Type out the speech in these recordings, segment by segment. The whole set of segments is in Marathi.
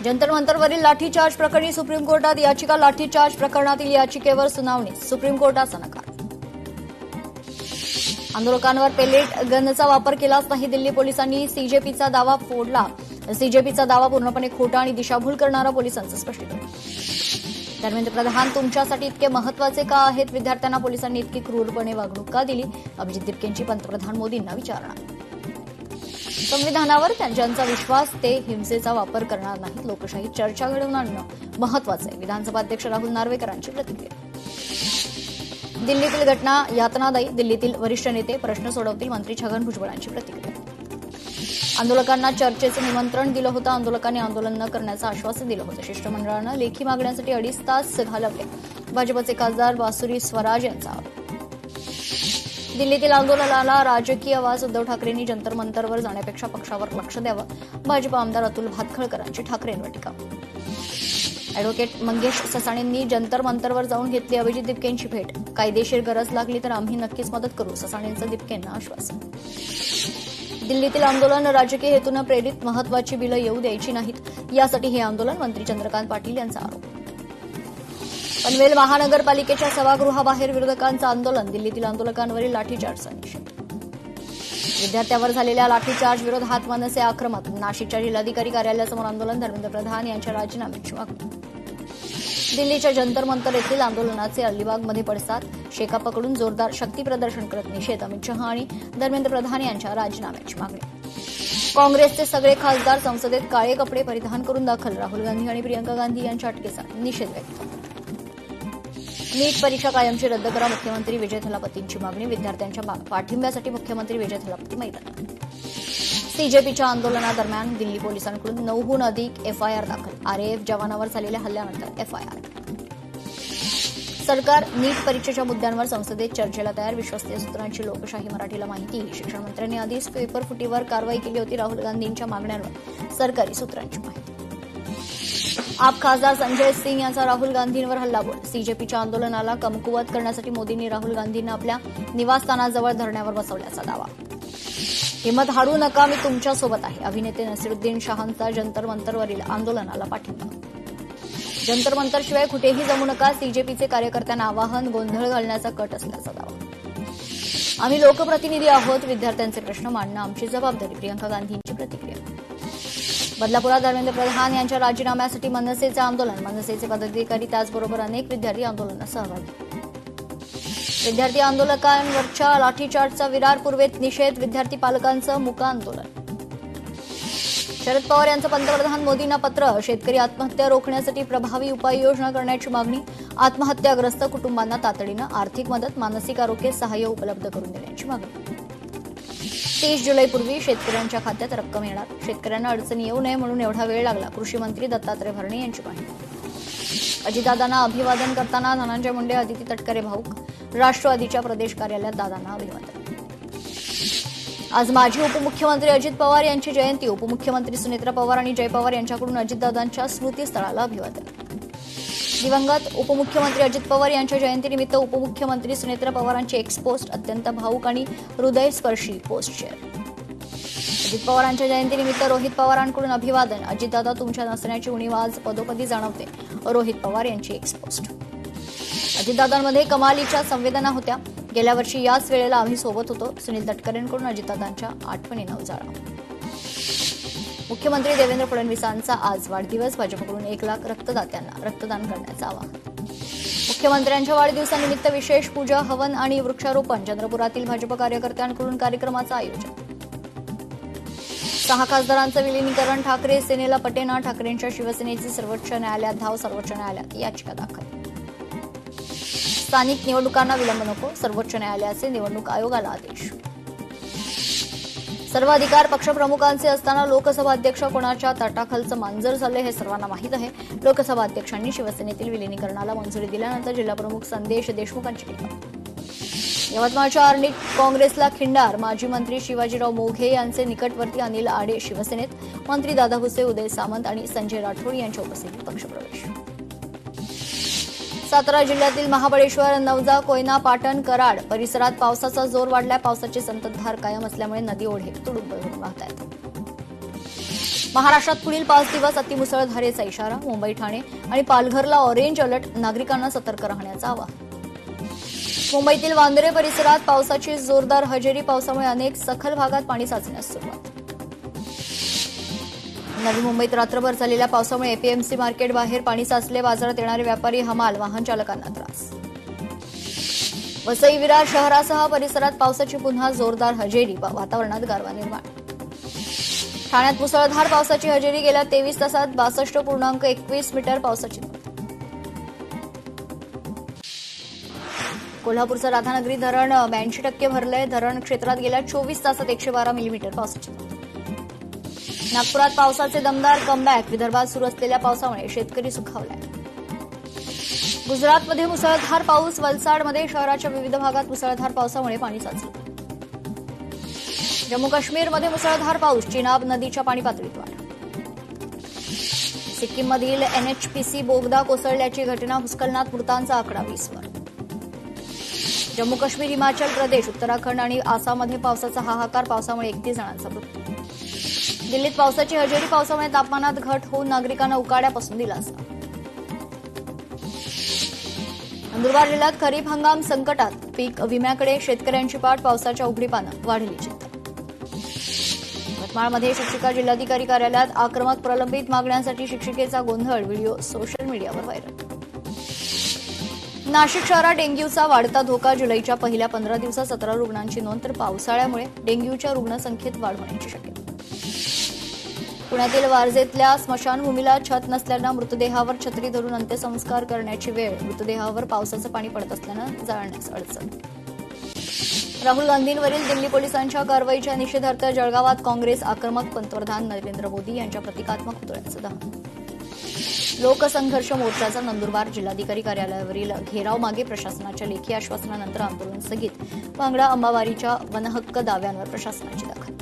जंतर मंतरवरील लाठीचार्ज प्रकरणी सुप्रीम कोर्टात याचिका. लाठीचार्ज प्रकरणातील याचिकेवर सुनावणी. सुप्रीम कोर्टाचा नकार. आंदोलकांवर पेलेट गनचा वापर केलाच नाही. दिल्ली पोलिसांनी सीजेपीचा दावा फोडला. सीजेपीचा दावा पूर्णपणे खोटा आणि दिशाभूल करणारा पोलिसांचं स्पष्टीकरण. धर्मेंद्र प्रधान तुमच्यासाठी इतके महत्वाचे का आहेत? विद्यार्थ्यांना पोलिसांनी इतकी क्रूरपणे वागणूक का दिली? अभिजित दिपकेंची पंतप्रधान मोदींना विचारणा. संविधानावर ज्यांचा विश्वास ते हिंसेचा वापर करणार नाहीत. लोकशाही चर्चा घडवून आणणं महत्वाचं आहे. विधानसभा अध्यक्ष राहुल नार्वेकरांची प्रतिक्रिया. दिल्लीतील घटना यातनादायी. दिल्लीतील वरिष्ठ नेते प्रश्न सोडवतील. मंत्री छगन भुजबळांची प्रतिक्रिया. आंदोलकांना चर्चेचं निमंत्रण दिलं होतं. आंदोलकांनी आंदोलन न करण्याचं आश्वासन दिलं होतं. शिष्टमंडळानं लेखी मागण्यांसाठी 2.5 तास घालवले. भाजपचे खासदार बासुरी स्वराज यांचा आरोप. दिल्लीतील आंदोलनाला राजकीय आवाज. उद्धव ठाकरेंनी जंतर मंतरवर जाण्यापेक्षा पक्षावर लक्ष द्यावं. भाजप आमदार अतुल भातखळकरांची ठाकरेंवर टीका. अॅडव्होकेट मंगेश ससाणेंनी जंतर मंतरवर जाऊन घेतली अभिजित दिपकेंची भेट. कायदेशीर गरज लागली तर आम्ही नक्कीच मदत करू. ससाणेंचं दिपकेंना आश्वासन. दिल्लीतील आंदोलन राजकीय हेतूनं प्रेरित. महत्वाची बिलं येऊ द्यायची नाहीत यासाठी हे आंदोलन. मंत्री चंद्रकांत पाटील यांचा आरोप. पनवेल महानगरपालिकेच्या सभागृहाबाहेर विरोधकांचं आंदोलन. दिल्लीतील आंदोलकांवरील लाठीचार्जचा निषेध. विद्यार्थ्यांवर झालेल्या लाठीचार्ज विरोधात मनसे आक्रमक. नाशिकच्या जिल्हाधिकारी कार्यालयासमोर आंदोलन. धर्मेंद्र प्रधान यांच्या राजीनाम्याची मागणी. दिल्लीच्या जंतर मंतर येथील आंदोलनाचे अलिबागमध्ये पडसाद. शेका पकडून जोरदार शक्तीप्रदर्शन करत निषेध. अमित शहा आणि धर्मेंद्र प्रधान यांच्या राजीनाम्याची मागणी. काँग्रेसचे सगळे खासदार संसदेत काळे कपडे परिधान करून दाखल. राहुल गांधी आणि प्रियंका गांधी यांच्या अटकेचा निषेध व्यक्त. नीट परीक्षा कायमची रद्द करा. मुख्यमंत्री विजय थलापतींची मागणी. विद्यार्थ्यांच्या पाठिंब्यासाठी मुख्यमंत्री विजय थलापती मैदानात. सीजेपीच्या आंदोलनादरम्यान दिल्ली पोलिसांकडून 9हून अधिक एफआयआर दाखल. आरएएफ जवानावर झालेल्या हल्ल्यानंतर एफआयआर. सरकार नीट परीक्षेच्या मुद्द्यांवर संसदेत चर्चेला तयार. विश्वसनीय सूत्रांची लोकशाही मराठीला माहिती. शिक्षण मंत्र्यांनी आधीच पेपरफुटीवर कारवाई केली होती. राहुल गांधींच्या मागण्यांवर सरकारी सूत्रांची माहिती. आप खासदार संजय सिंग यांचा राहुल गांधींवर हल्लाबोल. सीजेपीच्या आंदोलनाला कमकुवत करण्यासाठी मोदींनी राहुल गांधींना आपल्या निवासस्थानाजवळ धरण्यावर बसवल्याचा दावा. हिंमत हारू नका, मी तुमच्यासोबत आहे. अभिनेते नसीरुद्दीन शाहांचा जंतर मंतरवरील आंदोलनाला पाठिंबा. जंतर मंतरशिवाय कुठेही जमू नका. सीजेपीचे कार्यकर्त्यांना आवाहन. गोंधळ घालण्याचा कट असल्याचा दावा. आम्ही लोकप्रतिनिधी आहोत. विद्यार्थ्यांचे प्रश्न मांडणं आमची जबाबदारी. प्रियंका गांधींची प्रतिक्रिया. बदलापुरात धर्मेंद्र प्रधान यांच्या राजीनाम्यासाठी मनसेचे आंदोलन. मनसेचे पदाधिकारी त्याचबरोबर अनेक विद्यार्थी आंदोलनात सहभागी. विद्यार्थी आंदोलकांवरच्या लाठीचार्जचा विरार पूर्वेत निषेध. विद्यार्थी पालकांचं मुका आंदोलन. शरद पवार यांचं पंतप्रधान मोदींना पत्र. शेतकरी आत्महत्या रोखण्यासाठी प्रभावी उपाययोजना करण्याची मागणी. आत्महत्याग्रस्त कुटुंबांना तातडीनं आर्थिक मदत, मानसिक आरोग्य सहाय्य उपलब्ध करून देण्याची मागणी. 30 जुलैपूर्वी शेतकऱ्यांच्या खात्यात रक्कम येणार. शेतकऱ्यांना अडचणी येऊ नये म्हणून एवढा वेळ लागला. कृषी मंत्री दत्तात्रय भरणे यांची माहिती. अजितदादांना अभिवादन करताना धनंजय मुंडे, अदिती तटकरे भाऊक. राष्ट्रवादीच्या प्रदेश कार्यालयात दादांना अभिवादन. आज माजी उपमुख्यमंत्री अजित पवार यांची जयंती. उपमुख्यमंत्री सुनेत्रा पवार आणि जय पवार यांच्याकडून अजितदादांच्या स्मृतीस्थळाला अभिवादन. दिवंगत उपमुख्यमंत्री अजित पवार यांच्या जयंतीनिमित्त उपमुख्यमंत्री सुनेत्रा पवारांची एक्स पोस्ट. अत्यंत भावूक आणि हृदयस्पर्शी पोस्ट शेअर. अजित पवारांच्या जयंतीनिमित्त रोहित पवारांकडून अभिवादन. अजितदादा तुमच्या नसण्याची उणीव आज पदोपदी जाणवते. रोहित पवार यांची एक्स पोस्ट. अजितदादांमध्ये कमालीच्या संवेदना होत्या. गेल्या वर्षी याच वेळेला आम्ही सोबत होतो. सुनील तटकरेंकडून अजितदादांच्या आठवणींना उजाळा. मुख्यमंत्री देवेंद्र फडणवीसांचा आज वाढदिवस. भाजपकडून 1 लाख रक्तदात्यांना रक्तदान करण्याचं आवाहन. मुख्यमंत्र्यांच्या वाढदिवसानिमित्त विशेष पूजा, हवन आणि वृक्षारोपण. चंद्रपुरातील भाजप कार्यकर्त्यांकडून कार्यक्रमाचं आयोजन. 6 खासदारांचं विलिनीकरण. ठाकरे सेनेला पटेना. ठाकरेंच्या शिवसेनेची सर्वोच्च न्यायालयात धाव. सर्वोच्च न्यायालयात याचिका दाखल. स्थानिक निवडणुकांना विलंब नको. सर्वोच्च न्यायालयाचे निवडणूक आयोगाला आदेश. सर्व अधिकार पक्षप्रमुखांचे असताना लोकसभा अध्यक्ष कोणाच्या तटाखालचं मांजर झाले हे सर्वांना माहीत आहे. लोकसभा अध्यक्षांनी शिवसेनेतील विलिनीकरणाला मंजुरी दिल्यानंतर जिल्हाप्रमुख संदेश देशमुखांची टीका. यवतमाळच्या आर्णीत काँग्रेसला खिंडार. माजी मंत्री शिवाजीराव मोघे यांचे निकटवर्ती अनिल आडे शिवसेनेत. मंत्री दादा भुसे, उदय सामंत आणि संजय राठोड यांच्या उपस्थितीत पक्षप्रवेश. सातारा जिल्ह्यातील महाबळेश्वर, नवजा, कोयना, पाटण, कराड परिसरात पावसाचा जोर वाढलाय. पावसाची संततधार कायम असल्यामुळे नदी ओढे तुडुंब भरून वाहत आहेत. महाराष्ट्रात पुढील 5 दिवस अतिमुसळधारेचा इशारा. मुंबई, ठाणे आणि पालघरला ऑरेंज अलर्ट. नागरिकांना सतर्क राहण्याचं आवाहन. मुंबईतील वांद्रे परिसरात पावसाची जोरदार हजेरी. पावसामुळे अनेक सखल भागात पाणी साचण्यास सुरुवात. नवी मुंबईत रात्रभर झालेल्या पावसामुळे एपीएमसी मार्केट बाहेर पाणी साचले. बाजारात येणारे व्यापारी, हमाल, वाहन चालकांना त्रास. वसई, विरार शहरासह परिसरात पावसाची पुन्हा जोरदार हजेरी. वातावरणात गारवा निर्माण. ठाण्यात मुसळधार पावसाची हजेरी. गेल्या 23 तासात 62.21 मीटर पावसाची नोंद. कोल्हापूरचं राधानगरी धरण 82% भरलंय. धरण क्षेत्रात गेल्या 24 तासात 112 मिलीमीटर पावसाची नोंद. नागपुरात पावसाचे दमदार कमबॅक. विदर्भात सुरू असलेल्या पावसामुळे शेतकरी सुखावलाय. गुजरातमध्ये मुसळधार पाऊस. वलसाडमध्ये शहराच्या विविध भागात मुसळधार पावसामुळे पाणी साचलं. जम्मू काश्मीरमध्ये मुसळधार पाऊस. चिनाब नदीच्या पाणी पातळीत वाढ. सिक्कीममधील एनएचपीसी बोगदा कोसळल्याची घटना. भूस्खलनात मृतांचा आकडा 20 वर. जम्मू काश्मीर, हिमाचल प्रदेश, उत्तराखंड आणि आसाममध्ये पावसाचा हाहाकार. पावसामुळे 31 जणांचा मृत्यू. दिल्लीत पावसाची हजेरी. पावसामुळे तापमानात घट होऊन नागरिकांना उकाड्यापासून दिलासा. नंदुरबार जिल्ह्यात खरीप हंगाम संकटात. पीक विम्याकडे शेतकऱ्यांची पाठ. पावसाच्या उघडीपानं वाढली चिंता. यवतमाळमध्ये शिक्षिका जिल्हाधिकारी कार्यालयात आक्रमक. प्रलंबित मागण्यांसाठी शिक्षिकेचा गोंधळ. व्हिडिओ सोशल मीडियावर व्हायरल. नाशिक शहरात डेंग्यूचा वाढता धोका. जुलैच्या पहिल्या 15 दिवसात 17 रुग्णांची नोंद. तर पावसाळ्यामुळे डेंग्यूच्या रुग्णसंख्येत वाढ होण्याची शक्यता. पुण्यातील वारजेतल्या स्मशानभूमीला छत नसल्यानं मृतदेहावर छत्री धरून अंत्यसंस्कार करण्याची वेळ. मृतदेहावर पावसाचं पाणी पडत असल्यानं जाळण्यास अडचण. राहुल गांधींवरील दिल्ली पोलिसांच्या कारवाईच्या निषेधार्थ जळगावात काँग्रेस आक्रमक. पंतप्रधान नरेंद्र मोदी यांच्या प्रतिकात्मक पुतळ्याचं दहन. लोकसंघर्ष मोर्चाचा नंदुरबार जिल्हाधिकारी कार्यालयावरील घेराव. मागे प्रशासनाच्या लेखी आश्वासनानंतर आंदोलन स्थगित. भांगडा अंबावारीच्या वनहक्क दाव्यांवर प्रशासनाची दखल.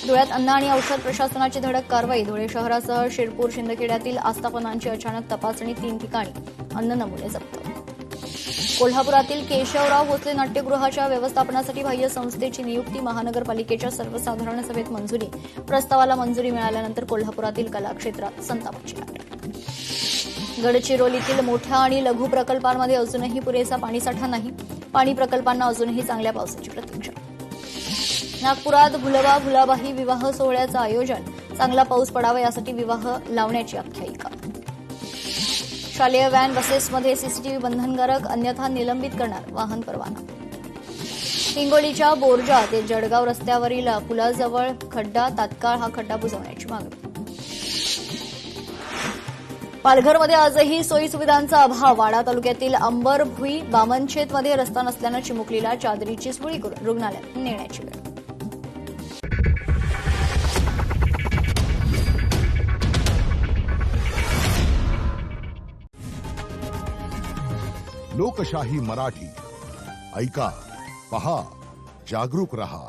धुळ्यात अन्न आणि औषध प्रशासनाची धडक कारवाई. धुळे शहरासह शिरपूर, शिंदखेड्यातील आस्थापनांची अचानक तपासणी. 3 ठिकाणी अन्न नमुने जप्त. कोल्हापुरातील केशवराव भोसले नाट्यगृहाच्या व्यवस्थापनासाठी बाह्य संस्थेची नियुक्ती. महानगरपालिकेच्या सर्वसाधारण सभेत मंजुरी. प्रस्तावाला मंजुरी मिळाल्यानंतर कोल्हापुरातील कलाक्षेत्रात संतापाची लाट. गडचिरोलीतील मोठ्या आणि लघु प्रकल्पांमध्ये अजूनही पुरेसा पाणीसाठा नाही. पाणी प्रकल्पांना अजूनही चांगल्या पावसाची प्रतीक्षा. नागपुरात भुलबा भुलाबाई विवाह सोहळ्याचं आयोजन. चांगला पाऊस पडावा यासाठी विवाह लावण्याची आख्यायिका. शालेय व्हॅन बसेसमध्ये सीसीटीव्ही बंधनकारक. अन्यथा निलंबित करणार वाहन परवाना. हिंगोलीच्या बोर्जा ते जळगाव रस्त्यावरील पुलाजवळ खड्डा. तात्काळ हा खड्डा बुजवण्याची मागणी. पालघरमध्ये आजही सोयी सुविधांचा अभाव. वाडा तालुक्यातील अंबर भुई बामनशेतमध्ये रस्ता नसल्यानं चिमुकलीला चादरीची सुळी करून रुग्णालयात नेण्याची वेळ. लोकशाही मराठी ऐका, पहा, जागरूक रहा.